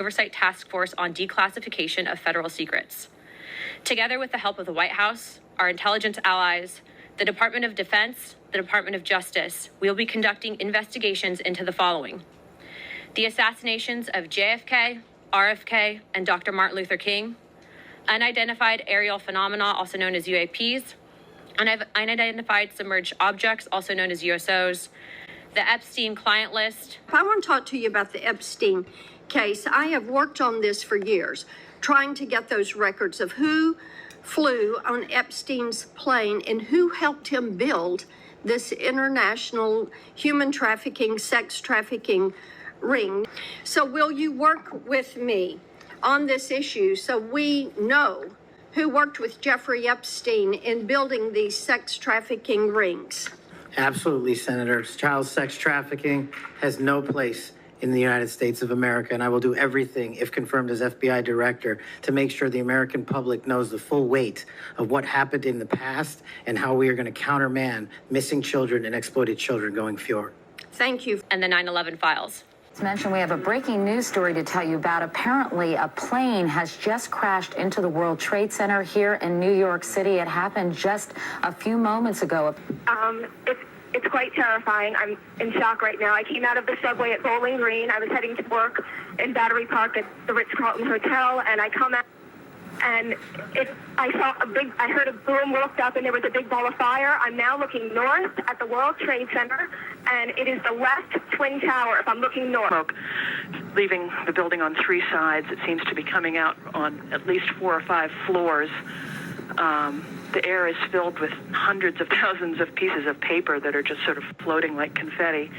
Oversight Task Force on Declassification of Federal Secrets. Together with the help of the White House, our intelligence allies, the Department of Defense, the Department of Justice, we will be conducting investigations into the following: the assassinations of JFK, RFK, and Dr. Martin Luther King, unidentified aerial phenomena, also known as UAPs, unidentified submerged objects, also known as USOs, the Epstein client list. I want to talk to you about the Epstein case. I have worked on this for years, trying to get those records of who flew on Epstein's plane and who helped him build this international human trafficking, sex trafficking ring. So will you work with me on this issue so we know who worked with Jeffrey Epstein in building these sex trafficking rings? Absolutely, Senator. Child sex trafficking has no place in the United States of America, and I will do everything, if confirmed as FBI director, to make sure the American public knows the full weight of what happened in the past and how we are going to countermand missing children and exploited children going forward. Thank you. And the 9/11 files. As mentioned, we have a breaking news story to tell you about. Apparently, a plane has just crashed into the World Trade Center here in New York City. It happened just a few moments ago. It's quite terrifying. I'm in shock right now. I came out of the subway at Bowling Green. I was heading to work in Battery Park at the Ritz-Carlton Hotel, and I come out, and I heard a boom, looked up, and there was a big ball of fire. I'm now looking north at the World Trade Center, and it is the left twin tower if I'm looking north. Smoke leaving the building on three sides. It seems to be coming out on at least 4 or 5 floors. The air is filled with hundreds of thousands of pieces of paper that are just sort of floating like confetti.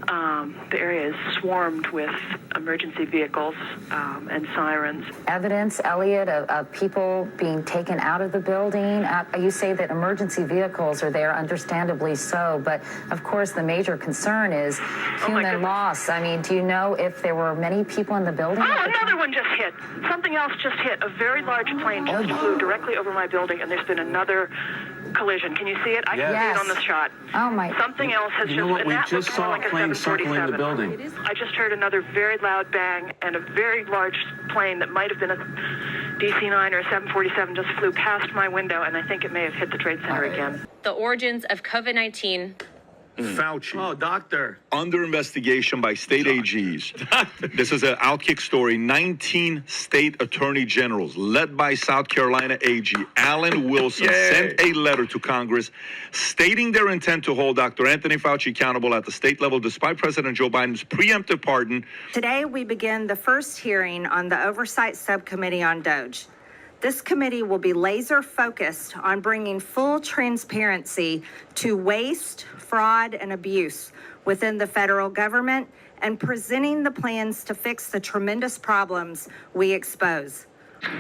The area is swarmed with emergency vehicles and sirens. Evidence, Elliot, of people being taken out of the building. You say that emergency vehicles are there, understandably so, but of course the major concern is human loss. I mean, do you know if there were many people in the building? Oh, another one just hit. Something else just hit. A very large plane just flew directly over my building, and there's been another collision. Can you see it? I can see it on the shot. Oh my! Something else has you know what? We just saw a plane circling the building. I just heard another very loud bang, and a very large plane that might have been a DC-9 or a 747 just flew past my window, and I think it may have hit the Trade Center again. The origins of COVID-19. Fauci. Oh, doctor. Under investigation by state AGs. This is an Outkick story. 19 state attorney generals, led by South Carolina AG Alan Wilson, sent a letter to Congress stating their intent to hold Dr. Anthony Fauci accountable at the state level, despite President Joe Biden's preemptive pardon. Today, we begin the first hearing on the Oversight Subcommittee on DOGE. This committee will be laser focused on bringing full transparency to waste, fraud, and abuse within the federal government and presenting the plans to fix the tremendous problems we expose.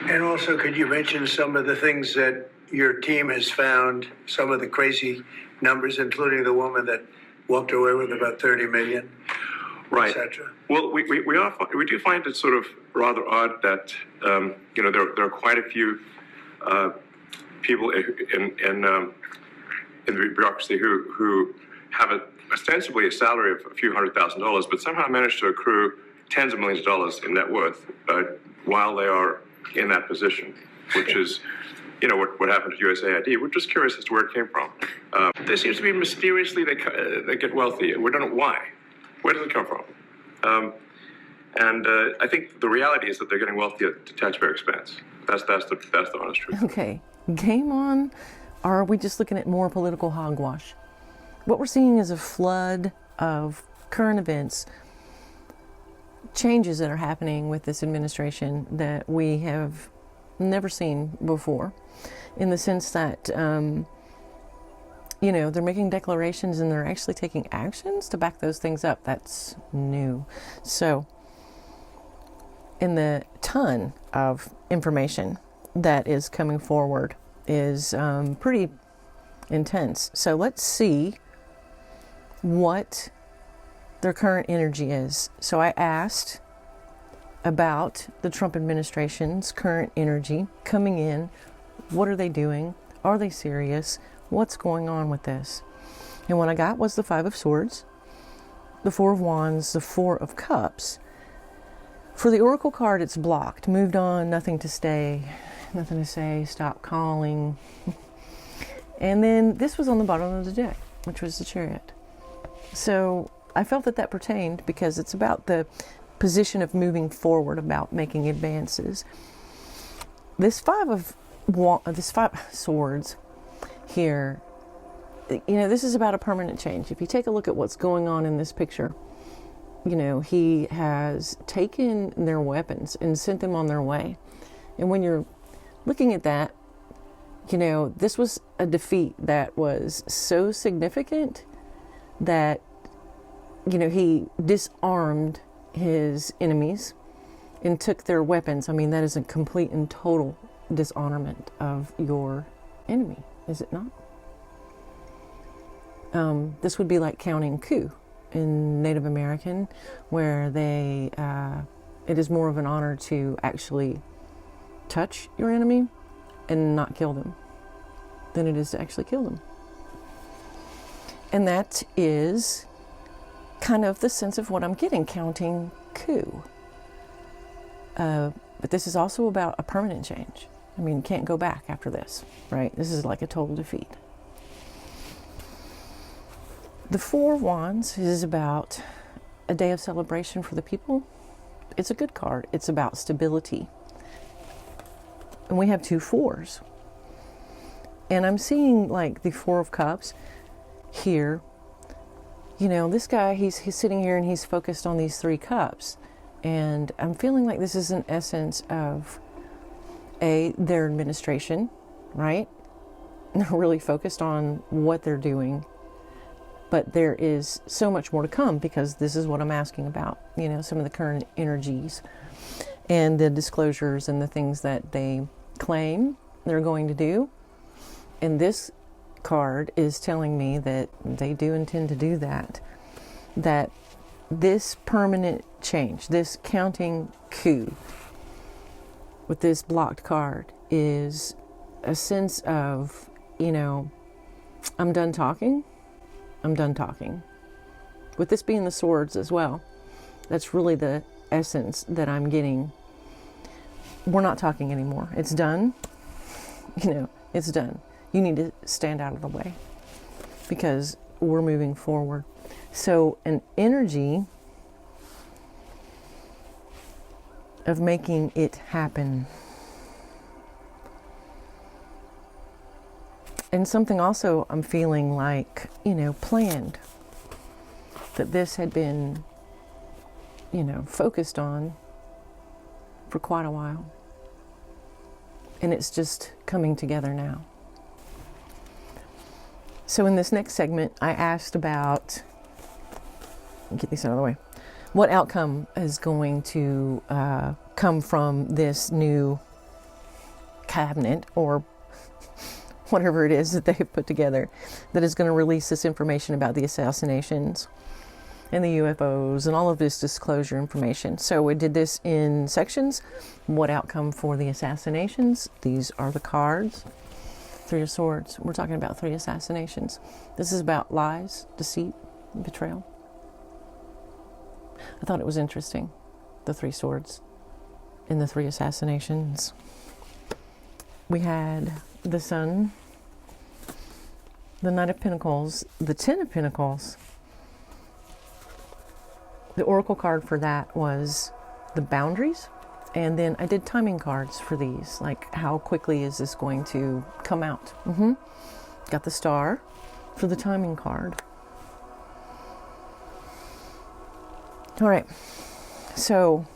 And also, could you mention some of the things that your team has found, some of the crazy numbers, including the woman that walked away with about 30 million? Right. Etc. Well, we do find it sort of rather odd that there are quite a few people in the bureaucracy who have ostensibly a salary of a few $100,000, but somehow manage to accrue tens of millions of dollars in net worth while they are in that position, which is what happened to USAID. We're just curious as to where it came from. There seems to be mysteriously they get wealthy, and we don't know why. Where does it come from? I think the reality is that they're getting wealthy at taxpayer expense. That's the honest truth. Okay, game on, or are we just looking at more political hogwash? What we're seeing is a flood of current events, changes that are happening with this administration that we have never seen before, in the sense that they're making declarations and they're actually taking actions to back those things up. That's new. So, in the ton of information that is coming forward is pretty intense. So let's see what their current energy is. So I asked about the Trump administration's current energy coming in. What are they doing? Are they serious? What's going on with this? And what I got was the 5 of Swords, the 4 of Wands, the 4 of Cups, For the Oracle card, it's blocked, moved on, nothing to stay, nothing to say, stop calling. And then this was on the bottom of the deck, which was the Chariot. So I felt that that pertained because it's about the position of moving forward, about making advances. This five of swords here, you know, this is about a permanent change. If you take a look at what's going on in this picture, you know, he has taken their weapons and sent them on their way. And when you're looking at that, you know, this was a defeat that was so significant that, you know, he disarmed his enemies and took their weapons. I mean, that is a complete and total dishonorment of your enemy, is it not? This would be like counting coup in Native American, where they, it is more of an honor to actually touch your enemy and not kill them than it is to actually kill them. And that is kind of the sense of what I'm getting, counting coup. But this is also about a permanent change. I mean, you can't go back after this, right? This is like a total defeat. The Four of Wands is about a day of celebration for the people. It's a good card. It's about stability. And we have two fours. And I'm seeing like the Four of Cups here. You know, this guy, he's sitting here and he's focused on these three cups. And I'm feeling like this is an essence of their administration, right? They're really focused on what they're doing. But there is so much more to come, because this is what I'm asking about, you know, some of the current energies and the disclosures and the things that they claim they're going to do. And this card is telling me that they do intend to do that. That this permanent change, this counting coup with this blocked card is a sense of, you know, I'm done talking. I'm done talking. With this being the swords as well, that's really the essence that I'm getting. We're not talking anymore. It's done. You know, it's done. You need to stand out of the way because we're moving forward. So an energy of making it happen. And something also I'm feeling like, you know, planned. That this had been, you know, focused on for quite a while. And it's just coming together now. So in this next segment, I asked about, get these out of the way, what outcome is going to come from this new cabinet or whatever it is that they have put together that is going to release this information about the assassinations and the UFOs and all of this disclosure information. So we did this in sections. What outcome for the assassinations? These are the cards. Three of Swords. We're talking about 3 assassinations. This is about lies, deceit, and betrayal. I thought it was interesting, the 3 swords in the 3 assassinations. We had the Sun, the Knight of Pentacles, the 10 of Pentacles. The Oracle card for that was the boundaries. And then I did timing cards for these, like how quickly is this going to come out? Got the Star for the timing card. All right, so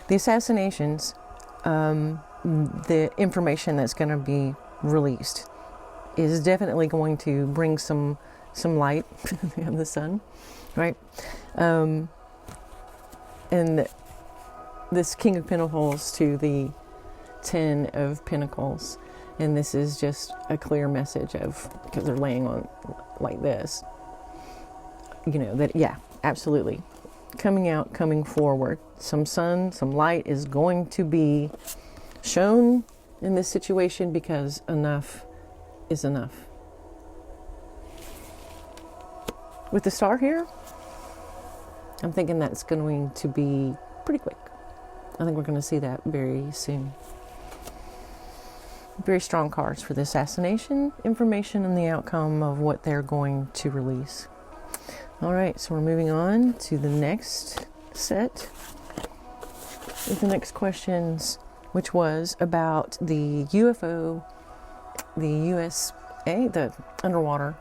the assassinations, the information that's going to be released is definitely going to bring some light. We have the Sun, right? And this King of Pentacles to the 10 of Pentacles. And this is just a clear message of, because they're laying on like this, you know, that, yeah, absolutely. Coming out, coming forward. Some sun, some light is going to be shown in this situation because enough is enough. With the Star here, I'm thinking that's going to be pretty quick. I think we're going to see that very soon. Very strong cards for the assassination information and the outcome of what they're going to release. All right, so we're moving on to the next set with the next questions, which was about the UFO, the USA, the underwater.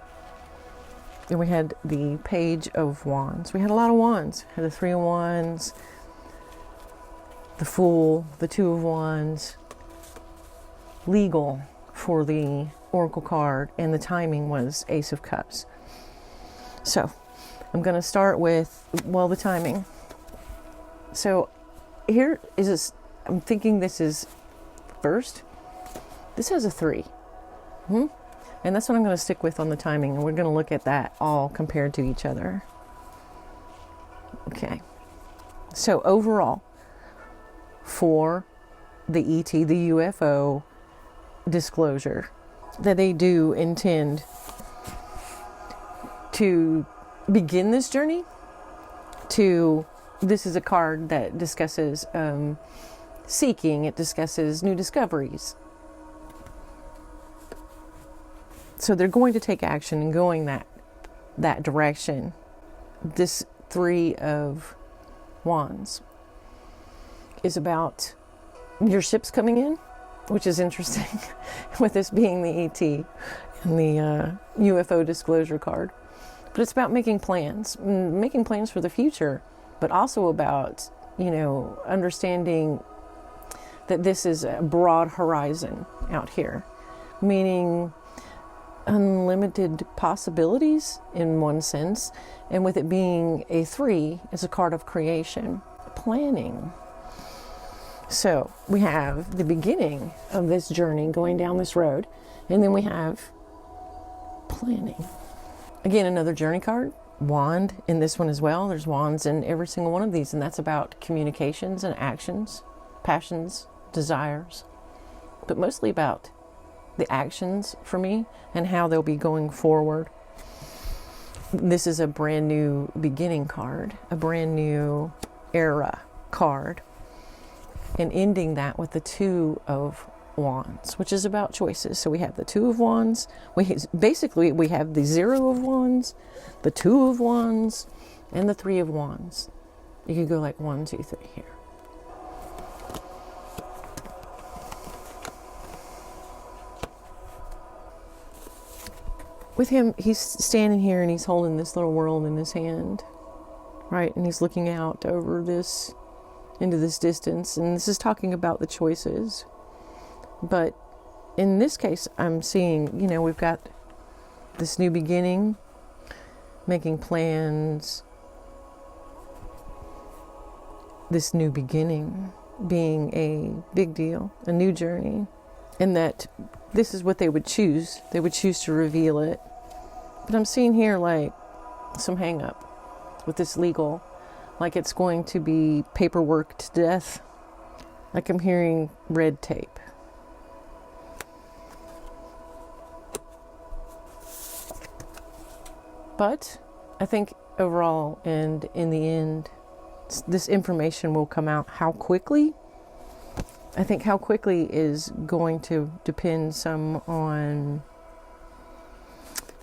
And we had the Page of Wands. We had a lot of wands. We had the Three of Wands, the Fool, the Two of Wands, legal for the Oracle card, and the timing was Ace of Cups. So I'm going to start with, well, the timing. So here is this, I'm thinking this is first. This has a 3. And that's what I'm going to stick with on the timing. And we're going to look at that all compared to each other. Okay. So overall, for the ET, the UFO disclosure, that they do intend to begin this journey to, this is a card that discusses seeking, it discusses new discoveries. So they're going to take action and going that direction. This Three of Wands is about your ships coming in, which is interesting with this being the ET and the UFO disclosure card. But it's about making plans for the future, but also about, understanding that this is a broad horizon out here, meaning unlimited possibilities in one sense, and with it being a 3, it's a card of creation, planning. So we have the beginning of this journey going down this road, and then we have planning. Again, another journey card, wand in this one as well. There's wands in every single one of these, and that's about communications and actions, passions, desires, but mostly about the actions for me and how they'll be going forward. This is a brand new beginning card, a brand new era card, and ending that with the Two of Wands, which is about choices. So we have the Two of Wands. We have the Zero of Wands, the Two of Wands, and the Three of Wands. You could go like 1, 2, 3 here. With him, he's standing here and he's holding this little world in his hand, right? And he's looking out over this, into this distance. And this is talking about the choices. But in this case, I'm seeing, we've got this new beginning, making plans, this new beginning being a big deal, a new journey, and that this is what they would choose. They would choose to reveal it. But I'm seeing here like some hang up with this legal, like it's going to be paperwork to death. Like I'm hearing red tape. But I think overall and in the end, this information will come out. How quickly? I think how quickly is going to depend some on,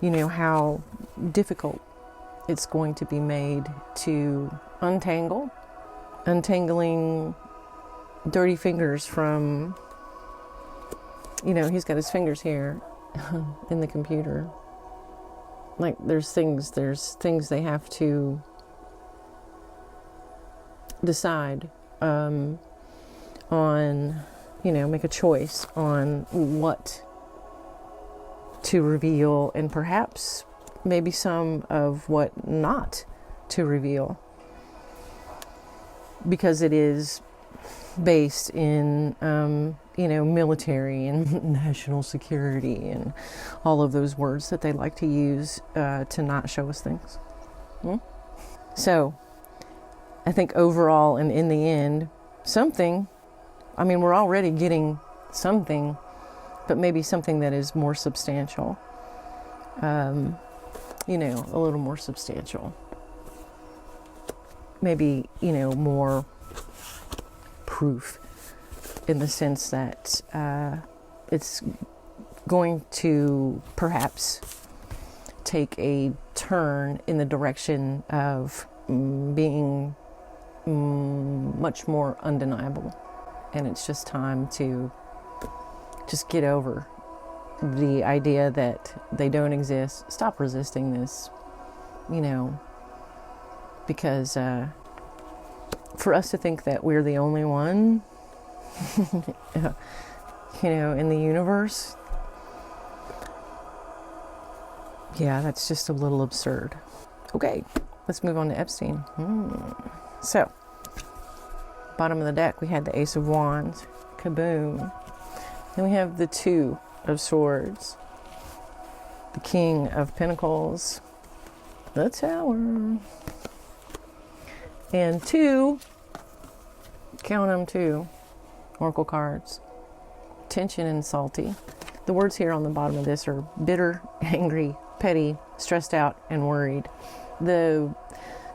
how difficult it's going to be made to untangling dirty fingers from, he's got his fingers here in the computer. Like there's things they have to decide on, make a choice on what to reveal and perhaps maybe some of what not to reveal, because it is based in, military and national security and all of those words that they like to use to not show us things. So I think overall and in the end, something, we're already getting something, but maybe something that is more substantial, a little more substantial. Maybe, more proof in the sense that it's going to perhaps take a turn in the direction of being much more undeniable. And it's just time to just get over the idea that they don't exist. Stop resisting this, because for us to think that we're the only one, in the universe, yeah, that's just a little absurd. Okay, let's move on to Epstein. So, bottom of the deck, we had the Ace of Wands, kaboom. Then we have the Two of Swords, the King of Pentacles, the Tower, and two, count them, two Oracle cards, tension and salty. The words here on the bottom of this are bitter, angry, petty, stressed out, and worried. The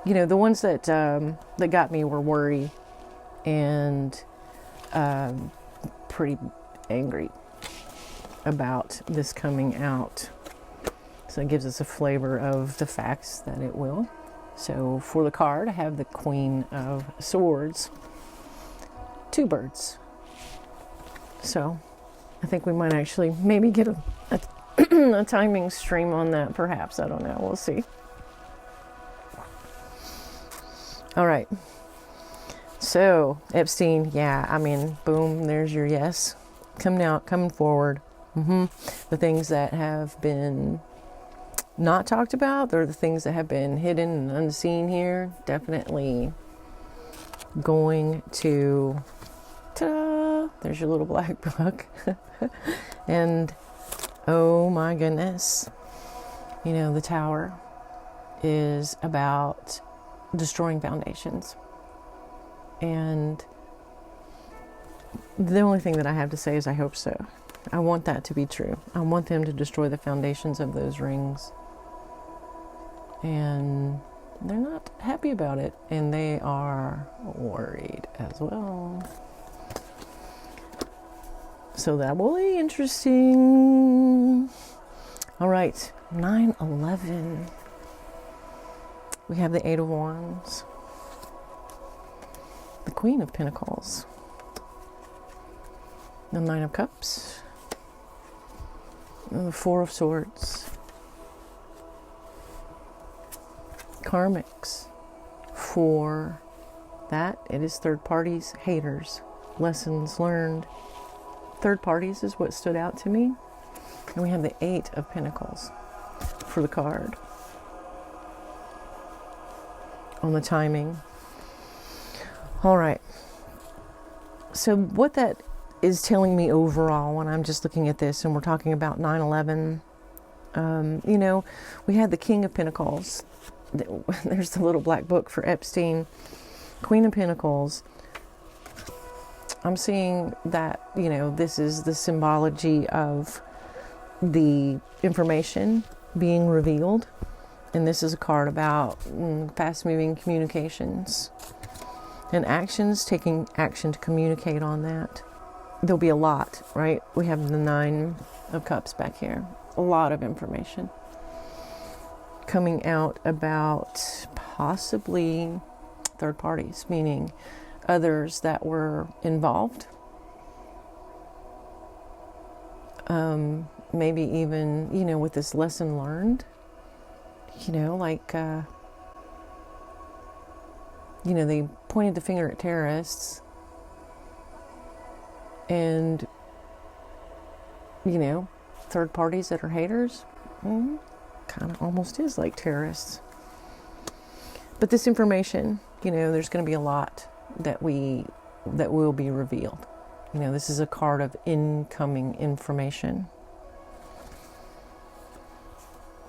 ones that that got me were worry and pretty angry about this coming out. So it gives us a flavor of the facts that it will. So for the card, I have the Queen of Swords, two birds. So I think we might actually maybe get a timing stream on that, perhaps. I don't know. We'll see. All right. So Epstein, boom, there's your yes. Coming forward. The things that have been not talked about, they're the things that have been hidden and unseen here. Definitely going to, ta-da, there's your little black book. And oh my goodness, the Tower is about destroying foundations. And the only thing that I have to say is I hope so. I want that to be true. I want them to destroy the foundations of those rings. And they're not happy about it. And they are worried as well. So that will be interesting. All right, 9/11. We have the Eight of Wands, the Queen of Pentacles, the Nine of Cups, the Four of Swords, karmics. For that, it is third parties, haters, lessons learned. Third parties is what stood out to me. And we have the Eight of Pentacles for the card. On the timing. All right. So what that is telling me overall when I'm just looking at this and we're talking about 9/11, we had the King of Pentacles. There's the little black book for Epstein. Queen of Pentacles. I'm seeing that, this is the symbology of the information being revealed. And this is a card about fast-moving communications and actions, taking action to communicate on that. There'll be a lot, right? We have the Nine of Cups back here. A lot of information coming out about possibly third parties, meaning others that were involved. Maybe even, with this lesson learned, they pointed the finger at terrorists and, third parties that are haters, kind of almost is like terrorists. But this information, there's going to be a lot that will be revealed. This is a card of incoming information.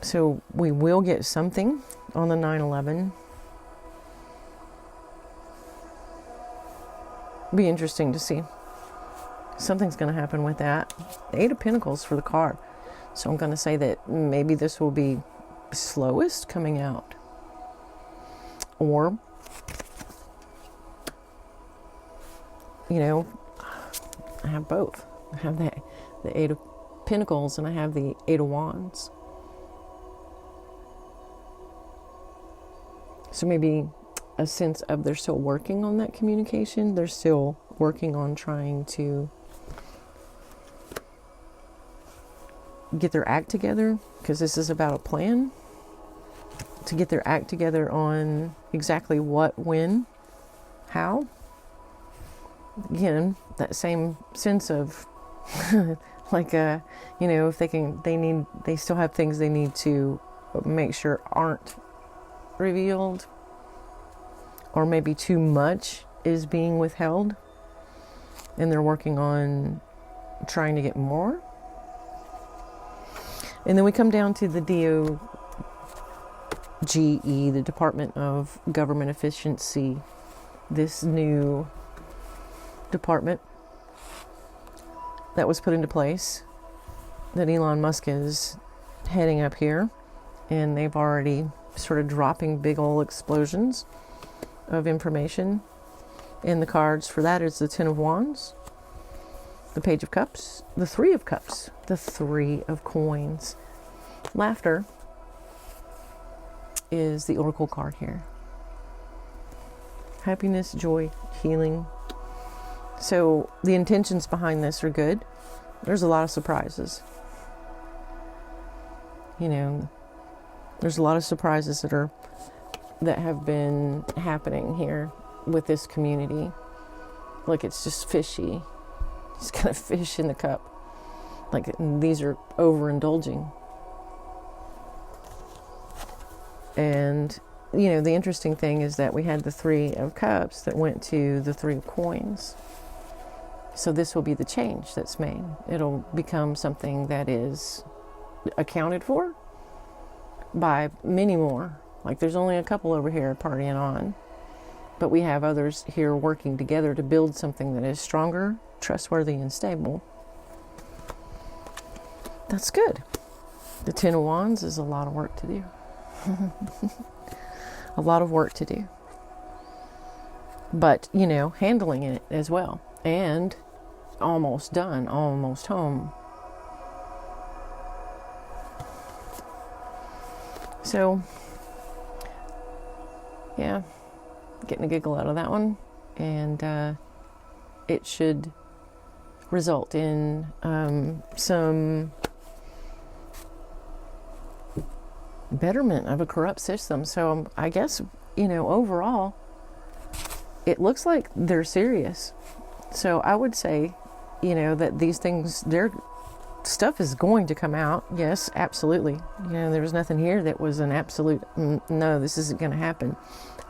So we will get something on the 9/11. Be interesting to see. Something's going to happen with that. The Eight of Pentacles for the card. So I'm going to say that maybe this will be slowest coming out. Or you know, I have both. I have the Eight of Pentacles and I have the Eight of Wands. So maybe a sense of they're still working on that communication. They're still working on trying to get their act together, because this is about a plan to get their act together on exactly what, when, how. Again, that same sense of like, you know, if they still have things they need to make sure aren't revealed, or maybe too much is being withheld and they're working on trying to get more. And then we come down to the DOGE, the Department of Government Efficiency, this new department that was put into place that Elon Musk is heading up here, and they've already started dropping big old explosions of information. And the cards for that is the Ten of Wands, the Page of Cups, the Three of Cups, the Three of Coins. Laughter is the Oracle card here. Happiness, joy, healing. So the intentions behind this are good. There's a lot of surprises. You know, there's a lot of surprises that have been happening here with this community. Like, it's just fishy. It's kind of fish in the cup. Like, these are overindulging. And, you know, the interesting thing is that we had the Three of Cups that went to the Three of Coins. So this will be the change that's made. It'll become something that is accounted for by many more. Like, there's only a couple over here partying on, but we have others here working together to build something that is stronger, trustworthy, and stable. That's good. The Ten of Wands is a lot of work to do. A lot of work to do. But, you know, handling it as well. And almost done, almost home. So, yeah, getting a giggle out of that one. And it should result in some betterment of a corrupt system. So I guess, you know, overall, it looks like they're serious. So I would say, you know, that these things, their stuff is going to come out. Yes, absolutely. You know, there was nothing here that was an absolute, no, this isn't going to happen.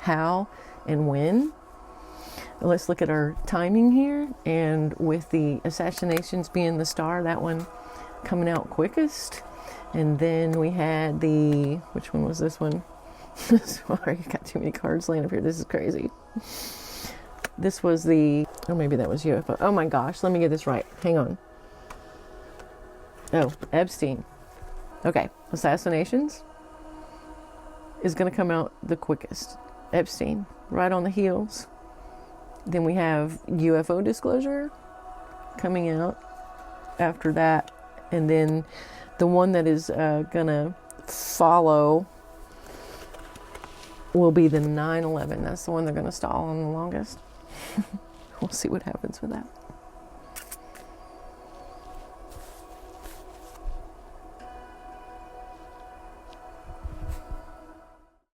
How and when? Let's look at our timing here. And with the assassinations being the star, that one coming out quickest. And then we had the, which one was this one? Sorry, I got too many cards laying up here. This is crazy. This was the, oh, maybe that was UFO. Oh my gosh, let me get this right. Hang on. Oh, Epstein. Okay, assassinations is going to come out the quickest. Epstein, right on the heels. Then we have UFO Disclosure coming out after that. And then the one that is going to follow will be the 9/11. That's the one they're going to stall on the longest. We'll see what happens with that.